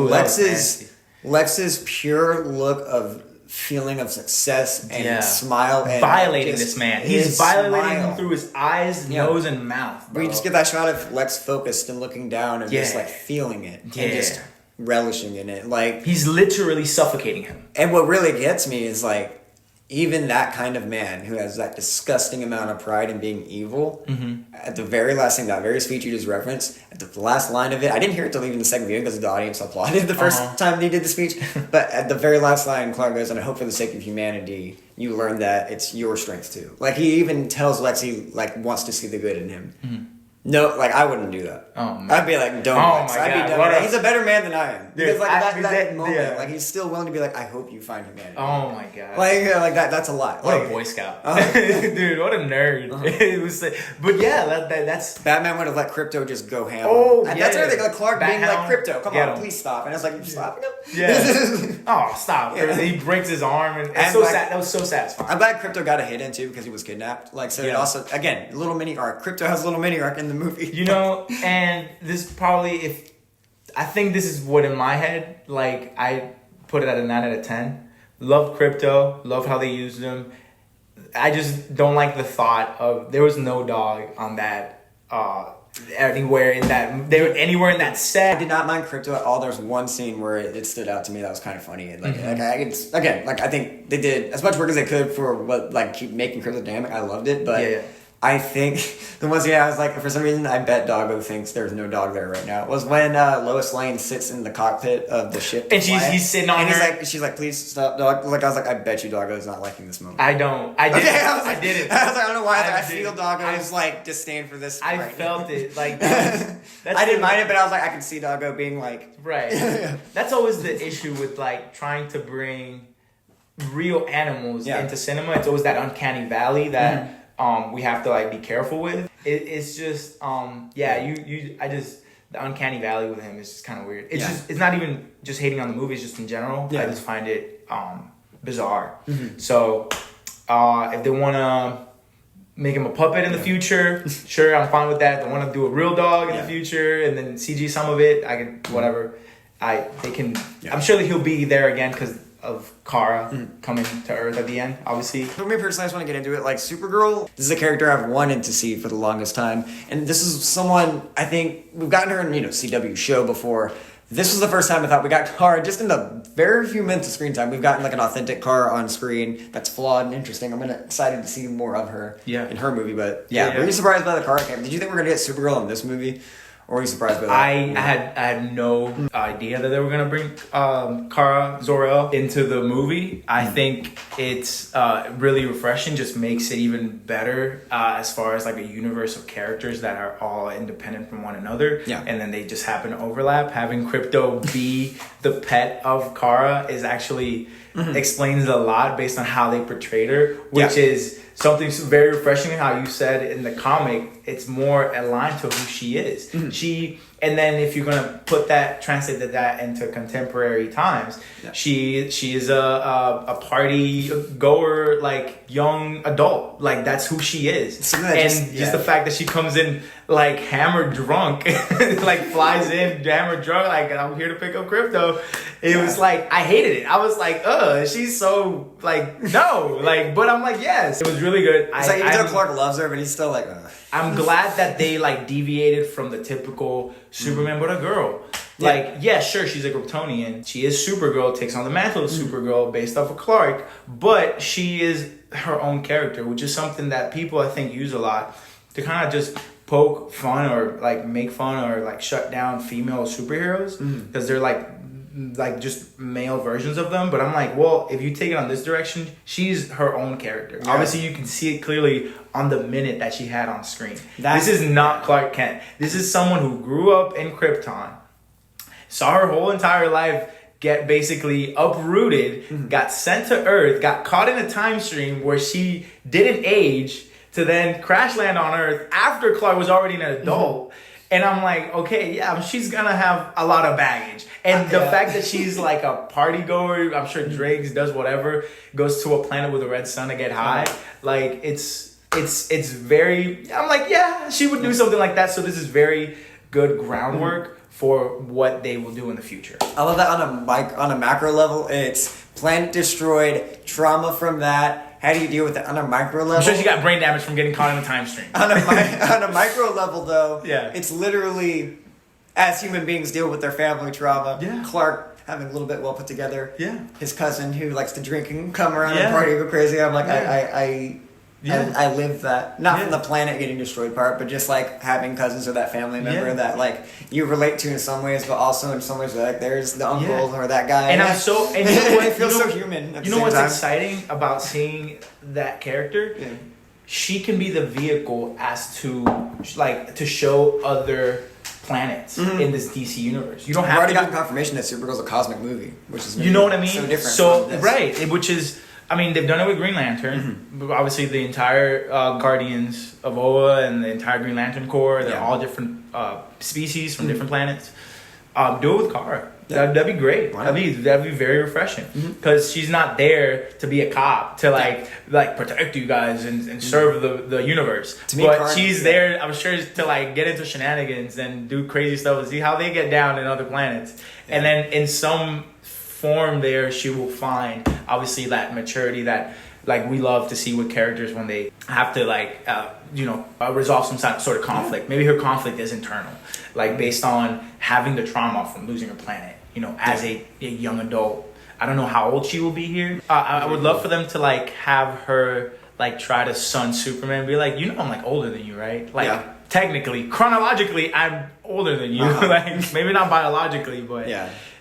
Lex's pure look of feeling of success and smile and violating this man. He's violating him through his eyes, nose, and mouth. Bro. Where you just get that shot of Lex focused and looking down and just like feeling it and just relishing in it. Like he's literally suffocating him. And what really gets me is like even that kind of man who has that disgusting amount of pride in being evil, at the very last thing, that very speech you just referenced, at the last line of it, I didn't hear it till even the second viewing because the audience applauded the first time he did the speech, but at the very last line, Clark goes, and I hope for the sake of humanity, you learn that it's your strength too. Like he even tells Lex he like wants to see the good in him. No, like I wouldn't do that. Oh, man. I'd be like, don't. I'd be done. He's a better man than I am. Because like that moment, like he's still willing to be like, I hope you find humanity. Oh my god. Like that. That's a lot. What a Boy Scout, dude. What a nerd. It was, but yeah, that's. Batman would have let Crypto just go ham. That's everything. Like Clark being like, Crypto, come on, please stop. And I was like, you slapping him? Yeah. Stop. Yeah. He breaks his arm, and it's so sad. That was so satisfying. I'm glad Crypto got a hit in too because he was kidnapped. Like so, it also again little mini arc. Crypto has a little mini arc in the movie. You know, and this probably I think this is what in my head, like I put it at a 9 out of 10. Love Crypto, love how they used him. I just don't like the thought of there was no dog on that anywhere in that set. I did not mind Crypto at all. There's one scene where it stood out to me that was kind of funny. And I think they did as much work as they could for what like keep making Crypto dynamic. I loved it, but I think the one scene I was like, for some reason, I bet Doggo thinks there's no dog there right now. Was when Lois Lane sits in the cockpit of the ship, and he's sitting on her. And she's like, please stop, dog. Like I was like, I bet you Doggo's not liking this moment. I don't. I did. Okay, I did it. I was like, I don't know why. I feel Doggo's like disdain for this. I felt it. Like that's I didn't mind it, but I was like, I can see Doggo being like, right. That's always the issue with like trying to bring real animals into cinema. It's always that uncanny valley that. We have to like be careful with. It's just the uncanny valley with him is just kind of weird. It's not even just hating on the movies, just in general. I just find it bizarre. So if they want to make him a puppet in the future, sure, I'm fine with that. If they want to do a real dog in the future and then CG some of it, I can whatever. They can. I'm sure that he'll be there again because of Kara coming to Earth at the end, obviously. For me personally, I just want to get into it. Like, Supergirl, this is a character I've wanted to see for the longest time. And this is someone, I think, we've gotten her in, CW show before. This was the first time I thought we got Kara, just in the very few minutes of screen time, we've gotten like an authentic Kara on screen that's flawed and interesting. I'm excited to see more of her in her movie. But were you surprised by the Kara camp? Did you think we were going to get Supergirl in this movie? Or were you surprised by that? I had no idea that they were gonna bring Kara Zor-El into the movie. I think it's really refreshing. Just makes it even better as far as like a universe of characters that are all independent from one another. Yeah. And then they just happen to overlap. Having Crypto be the pet of Kara is actually explains a lot based on how they portrayed her, which is something very refreshing. How you said in the comic, it's more aligned to who she is. She And then if you're gonna translate that into contemporary times, she is a party goer, like young adult, like that's who she is. Just the fact that she comes in like hammered drunk, like flies in hammered drunk, like I'm here to pick up crypto. It was like I hated it. I was like, she's so like no, like, but I'm like yes, it was really good. It's like even though Clark loves her, but he's still like. I'm glad that they like deviated from the typical Superman, but a girl. Like, yeah, sure, she's a Kryptonian. She is Supergirl, takes on the mantle of Supergirl based off of Clark, but she is her own character, which is something that people I think use a lot to kind of just poke fun or like make fun or like shut down female superheroes because they're like just male versions of them. But I'm like, well, if you take it on this direction, she's her own character. Yeah. Obviously, you can see it clearly on the minute that she had on screen. This is not Clark Kent. This is someone who grew up in Krypton, saw her whole entire life get basically uprooted, got sent to Earth, got caught in a time stream where she didn't age to then crash land on Earth after Clark was already an adult. And I'm like, okay, yeah, she's gonna have a lot of baggage. And the fact that she's like a party goer, I'm sure Driggs does whatever, goes to a planet with a red sun to get high. Like it's very, I'm like, yeah, she would do something like that. So this is very good groundwork for what they will do in the future. I love that on a macro level. It's planet destroyed, trauma from that. How do you deal with it on a micro level? I'm sure she got brain damage from getting caught in a time stream. on a micro level, though, it's literally as human beings deal with their family trauma. Yeah. Clark having a little bit well put together. Yeah. His cousin who likes to drink and come around and party go crazy. I'm like, I live that. Not from the planet getting destroyed part, but just like having cousins or that family member that like you relate to in some ways, but also in some ways like there's the uncle or that guy. And I'm so, and you know what? It feels so human. You know what's exciting about seeing that character? Yeah. She can be the vehicle as to like to show other planets in this DC universe. You don't have I've already gotten confirmation that Supergirl's a cosmic movie, which is you know what I mean? So different. So right, which is. I mean, they've done it with Green Lantern, but obviously the entire Guardians of Oa and the entire Green Lantern Corps, they're all different species from different planets. Do it with Kara. Yeah. That'd be great. That'd be very refreshing because she's not there to be a cop to like protect you guys and serve the universe. To me, but she's there, I'm sure, to like get into shenanigans and do crazy stuff and see how they get down in other planets, and then in some form there she will find obviously that maturity that like we love to see with characters when they have to like resolve some sort of conflict. Maybe her conflict is internal, like based on having the trauma from losing her planet, as a young adult. I don't know how old she will be here. I would love for them to like have her like try to son Superman, be like, I'm like older than you, right? Like technically, chronologically I'm older than you. Like maybe not biologically, but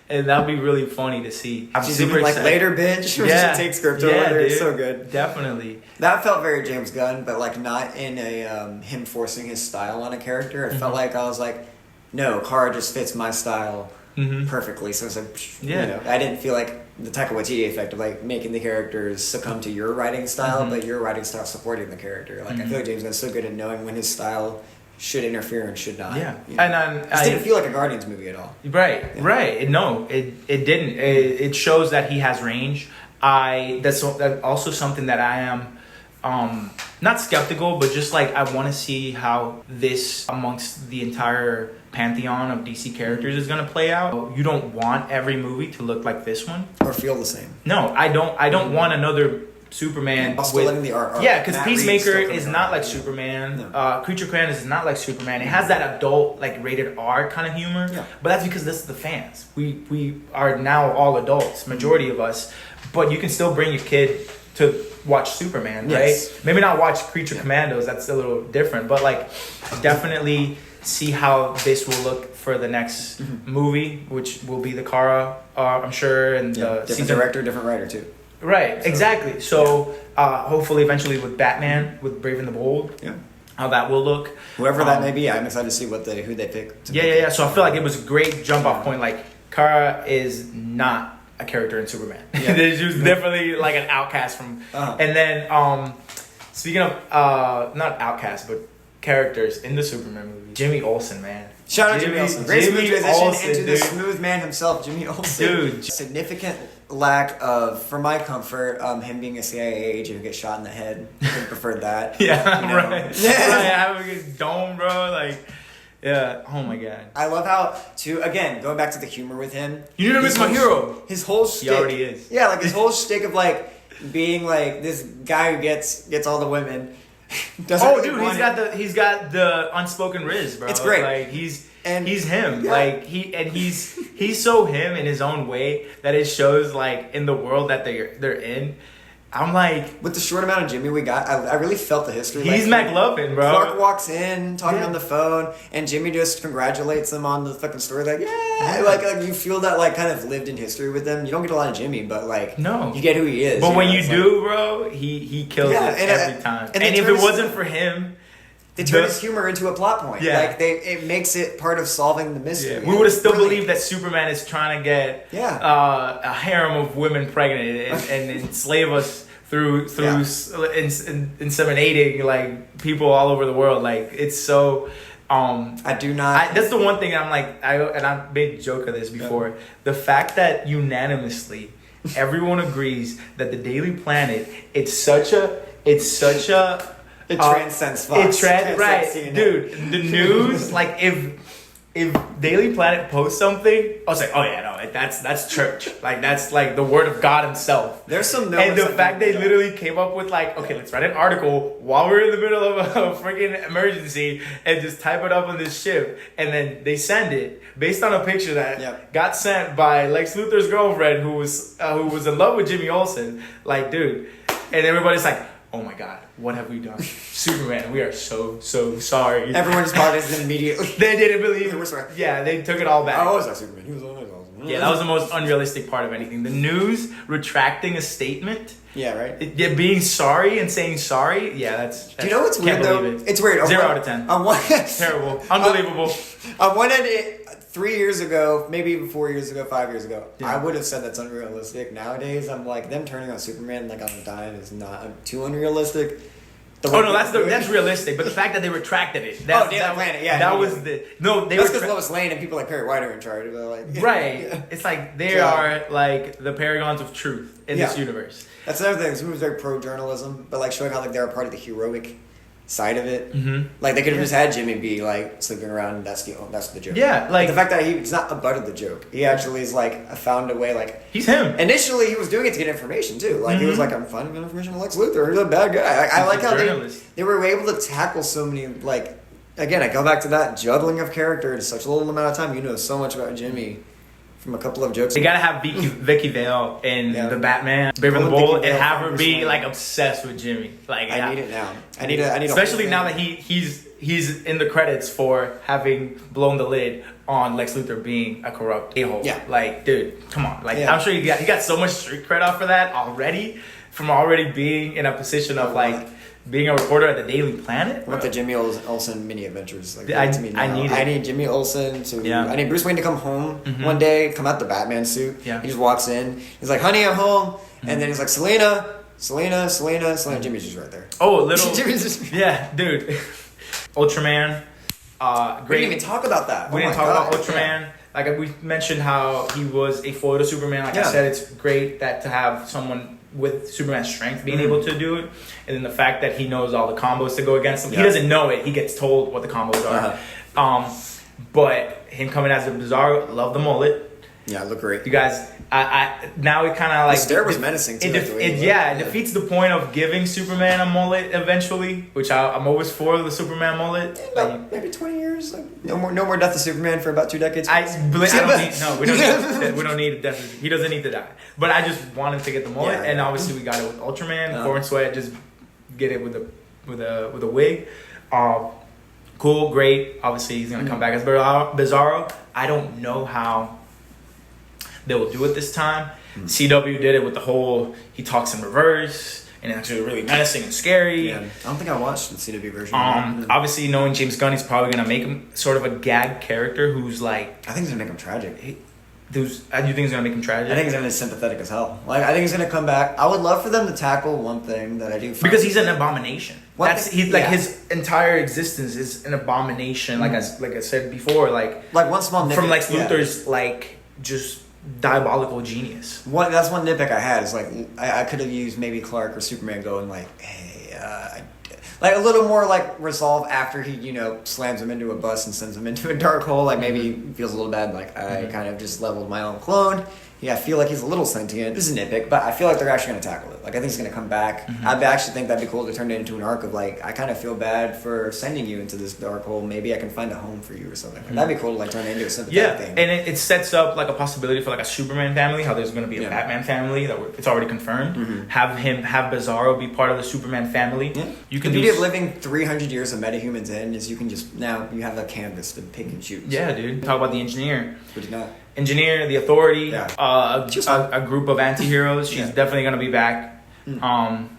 and that'd be really funny to see. She's even like later bitch. Yeah. She takes crypto later. It's so good. Definitely. That felt very James Gunn, but like not in a him forcing his style on a character. It felt like I was like, no, Kara just fits my style perfectly. So it's like, I didn't feel like the Taika Waititi effect of like making the characters succumb to your writing style, but your writing style supporting the character. Like I feel like James Gunn's so good at knowing when his style should interfere and should not. Yeah, and it didn't feel like a Guardians movie at all. Right. No, it didn't. It shows that he has range. That's also something that I am not skeptical, but just like I want to see how this amongst the entire pantheon of DC characters is going to play out. You don't want every movie to look like this one or feel the same. No, I don't want another Superman with the art. Yeah, because Peacemaker is not like Superman. No. Creature Clan is not like Superman. It has that adult, like rated R kind of humor. Yeah. But that's because this is the fans. We are now all adults, majority of us. But you can still bring your kid to watch Superman, right? Maybe not watch Creature Commandos. That's a little different. But like, definitely see how this will look for the next movie, which will be the Kara, I'm sure, and different director, different writer too. Right, exactly. So hopefully eventually with Batman, with Brave and the Bold, how that will look. Whoever that may be, I'm excited to see who they pick. Yeah. So I feel like it was a great jump off point. Like Kara is not a character in Superman. Yeah. She was definitely like an outcast from. And then speaking of not outcast, but characters in the Superman movie. Jimmy Olsen, man. Shout out Jimmy Olsen. Great smooth transition Olsen, into the dude. smooth man himself, Jimmy Olsen. Dude. Significant lack of, for my comfort, him being a CIA agent who gets shot in the head. I would preferred that. Yeah, you know? right. Right, having a dome, bro. Like, yeah. Oh my god. I love how, again, going back to the humor with him. You didn't miss my hero. His whole shtick. He already is. Yeah, like his whole shtick of like being like this guy who gets all the women. Oh, dude, he's got the unspoken riz, bro. It's great. Like he's him. Yeah. Like he's so him in his own way that it shows like in the world that they're in. I'm like, with the short amount of Jimmy we got, I really felt the history. He's like, McLovin, bro. Clark walks in talking on the phone, and Jimmy just congratulates him on the fucking story. Like, yeah, like you feel that like kind of lived in history with them. You don't get a lot of Jimmy, but like, no, you get who he is. But when you it's do, bro, he kills it every time. And if it wasn't for him, they turn his humor into a plot point. Yeah. Like it makes it part of solving the mystery. Yeah. We would have still believed that Superman is trying to get a harem of women pregnant and enslave us through inseminating like people all over the world. Like it's so. I do not. That's the one thing I'm like. I made a joke of this before. Yeah. The fact that unanimously everyone agrees that the Daily Planet it's such a. It transcends Fox. Right, dude. The news, like if Daily Planet posts something, I was like, oh yeah, no, that's church. Like that's like the word of God himself. There's some and the fact they literally came up with like, okay, let's write an article while we're in the middle of a freaking emergency and just type it up on this ship, and then they send it based on a picture that got sent by Lex Luthor's girlfriend who was in love with Jimmy Olsen. Like, dude, and everybody's like, oh my god, what have we done? Superman, we are so sorry. Everyone just bought it immediately. They didn't believe it. Sorry. Yeah, they took it all back. Oh, was that Superman? He was always awesome. Yeah, that was the most unrealistic part of anything. The news retracting a statement. Yeah, right. Being sorry and saying sorry. Yeah, that's do you know what's weird though? It's weird. 0 out of 10. Terrible. Unbelievable. On one end, 3 years ago, maybe even 4 years ago, 5 years ago, I would have said that's unrealistic. Nowadays, I'm like, them turning on Superman like on a dime is not too unrealistic. That's realistic. But the fact that they retracted it. That's because Lois Lane and people like Perry White are in charge. Like, right. It's like they are like the paragons of truth in this universe. That's another thing. This movie's very pro journalism, but like showing how like they're a part of the heroic side of it. Mm-hmm. Like they could have just had Jimmy be like sleeping around. And that's the joke. Yeah, like but the fact that he's not a butt of the joke. He actually is like found a way. Like he's him. Initially, he was doing it to get information too. Like he was like, I'm finding information on Lex Luthor. He's a bad guy. I like how they were able to tackle so many like. Again, I go back to that juggling of character in such a little amount of time. You know so much about Jimmy. From a couple of jokes. They gotta have Vicky Vale in the Batman, Brave and the Bold, and have her be like obsessed with Jimmy. Like I need it now. I need especially now that he's in the credits for having blown the lid on Lex Luthor being a corrupt a-hole. Yeah. Like, dude, come on. Like I'm sure he got so much street cred off for that already, from already being in a position of like being a reporter at the Daily Planet. I want the Jimmy Olsen mini adventures. Like, I need Jimmy Olsen to. I need Bruce Wayne to come home one day, come out the Batman suit. Yeah. He just walks in. He's like, "Honey, I'm home," and then he's like, "Selena." Jimmy's just right there. Oh, little. Jimmy's just. Yeah, dude. Ultraman. Great. We didn't even talk about that. We didn't talk about Ultraman. Yeah. Like we mentioned how he was a foil to Superman. Like I said, it's great to have someone with Superman's strength being able to do it, and then the fact that he knows all the combos to go against him. He doesn't know it; he gets told what the combos are. But him coming as a Bizarro, love the mullet. Yeah, look great. You guys, I now it kind of like the stare was menacing too. It defeats the point of giving Superman a mullet eventually, which I'm always for the Superman mullet. Maybe 20 years. Like, no more Death of Superman for about 2 decades. We don't need a death. He doesn't need to die. But I just wanted to get the mullet, and obviously we got it with Ultraman. Corn Sweat, just get it with a wig. Cool, great. Obviously he's gonna come back as Bizarro. I don't know how they will do it this time. CW did it with the whole he talks in reverse and it's actually really menacing and scary. Yeah, I don't think I watched the CW version. Obviously, knowing James Gunn, he's probably gonna make him sort of a gag character who's like. I think he's gonna make him tragic. Do you think it's gonna make him tragic? I think he's gonna be sympathetic as hell. Like I think he's gonna come back. I would love for them to tackle one thing that I do because he's an abomination. His entire existence is an abomination. Mm-hmm. Like I said before, like one small nitpick from Lex Luthor's like just diabolical genius. That's one nitpick I had is like I could have used maybe Clark or Superman going like, hey, like a little more like resolve after he slams him into a bus and sends him into a dark hole. Like maybe he feels a little bad. Like I kind of just leveled my own clone. Yeah, I feel like he's a little sentient. This is a nitpick, but I feel like they're actually going to tackle it. Like, I think he's going to come back. Mm-hmm. I actually think that'd be cool to turn it into an arc of, like, I kind of feel bad for sending you into this dark hole. Maybe I can find a home for you or something. Like, that'd be cool to, like, turn it into a sympathetic thing. And it sets up, like, a possibility for, like, a Superman family, how there's going to be a Batman family. It's already confirmed. Mm-hmm. Have Bizarro be part of the Superman family. Yeah. You can be living 300 years of metahumans in is you can just, now you have a canvas to pick and choose. Yeah, dude. Talk about the Engineer. What do you got? Engineer, the Authority, a group of anti-heroes. She's definitely going to be back.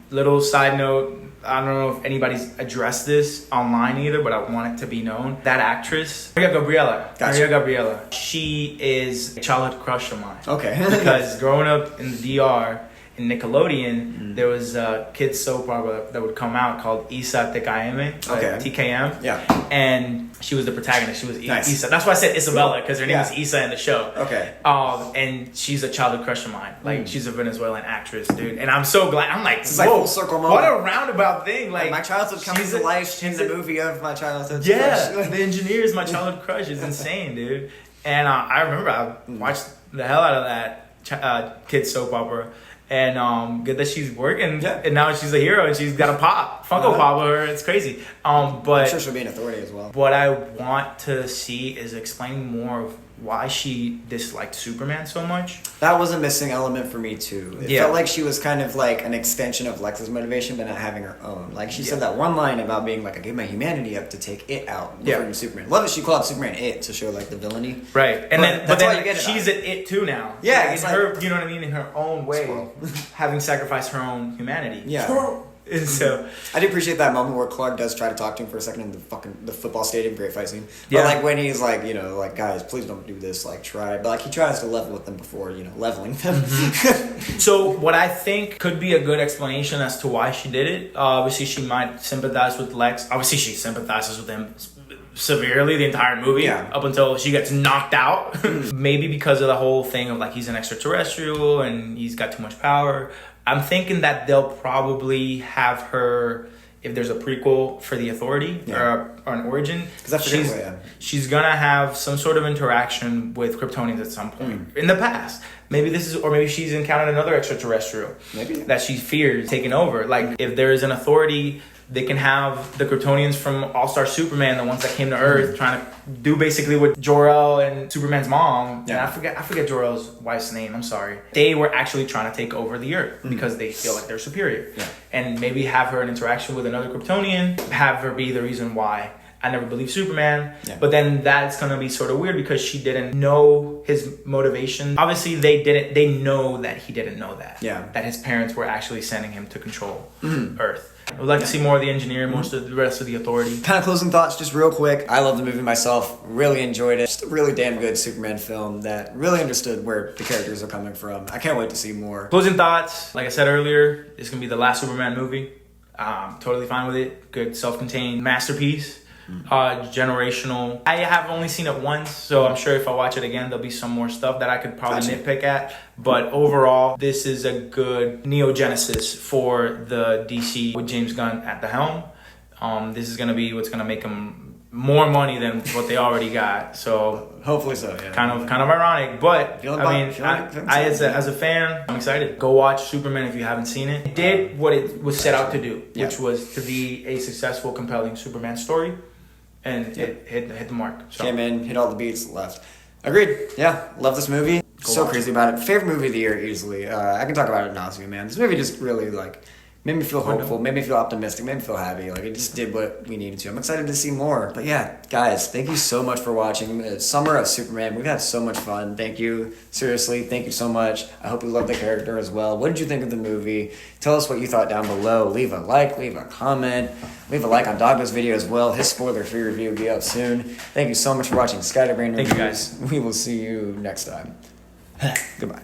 Little side note, I don't know if anybody's addressed this online either, but I want it to be known. That actress, Maria Gabriela, she is a childhood crush of mine. Okay. Because growing up in the DR, in Nickelodeon, there was a kids soap opera that would come out called Isa Te Kaeme, TKM. Yeah. And she was the protagonist. She was nice. Isa. That's why I said Isabella, because her name is Isa in the show. Okay. And she's a childhood crush of mine. Like, she's a Venezuelan actress, dude. And I'm so glad. I'm like, it's like full circle moment. What a roundabout thing. Like my childhood comes to life in the movie of my childhood. Yeah. The Engineer is my childhood crush. It's insane, dude. And I remember I watched the hell out of that kids soap opera. And good that she's working, and now she's a hero, and she's got a Funko Pop with her. It's crazy. But I'm sure she'll be an authority as well. What I want to see is explaining more of why she disliked Superman so much. That was a missing element for me too. It felt like she was kind of like an extension of Lex's motivation, but not having her own. Like she said that one line about being like, I gave my humanity up to take it out. From Superman. Love it. She called Superman it to show like the villainy. Right, and but then she's an it too now. Yeah, like, it's her. You know what I mean? In her own way, having sacrificed her own humanity. Yeah. And so I do appreciate that moment where Clark does try to talk to him for a second in the football stadium. Great fight scene. But like when he's like, like guys, please don't do this. Like try, but like he tries to level with them before leveling them. So what I think could be a good explanation as to why she did it. Obviously, she might sympathize with Lex. Obviously, she sympathizes with him severely the entire movie up until she gets knocked out. Maybe because of the whole thing of like he's an extraterrestrial and he's got too much power. I'm thinking that they'll probably have her, if there's a prequel for the Authority or an origin, she's gonna have some sort of interaction with Kryptonians at some point in the past. Maybe maybe she's encountered another extraterrestrial that she fears taking over. Like if there is an Authority, they can have the Kryptonians from All-Star Superman, the ones that came to Earth, trying to do basically what Jor-El and Superman's mom. And I forget Jor-El's wife's name. I'm sorry. They were actually trying to take over the Earth because they feel like they're superior. Yeah. And maybe have her an interaction with another Kryptonian, have her be the reason why I never believed Superman. Yeah. But then that's going to be sort of weird because she didn't know his motivation. Obviously, they know that he didn't know that. Yeah. That his parents were actually sending him to control Earth. I would like to see more of the Engineer, most of the rest of the Authority. Kind of closing thoughts, just real quick. I love the movie myself. Really enjoyed it. Just a really damn good Superman film that really understood where the characters are coming from. I can't wait to see more. Closing thoughts. Like I said earlier, this is going to be the last Superman movie. Totally fine with it. Good self-contained masterpiece. Generational. I have only seen it once, so I'm sure if I watch it again, there'll be some more stuff that I could probably nitpick at. But overall, this is a good neogenesis for the DC with James Gunn at the helm. This is going to be what's going to make them more money than what they already got. So hopefully so. Yeah. Kind of ironic, but as a fan, I'm excited. Go watch Superman if you haven't seen it. It did what it was set out to do, which was to be a successful, compelling Superman story. And it hit the mark. So. Came in, hit all the beats, left. Agreed. Yeah, love this movie. So crazy about it. Favorite movie of the year, easily. I can talk about it nauseam, man. This movie just really made me feel hopeful, made me feel optimistic, made me feel happy. Like it just did what we needed to. I'm excited to see more. But yeah, guys, thank you so much for watching. It's Summer of Superman. We've had so much fun. Thank you. Seriously, thank you so much. I hope you love the character as well. What did you think of the movie? Tell us what you thought down below. Leave a like, leave a comment. Leave a like on Dago's video as well. His spoiler-free review will be out soon. Thank you so much for watching Scatterbrain Reviews. Thank you guys. We will see you next time. Goodbye.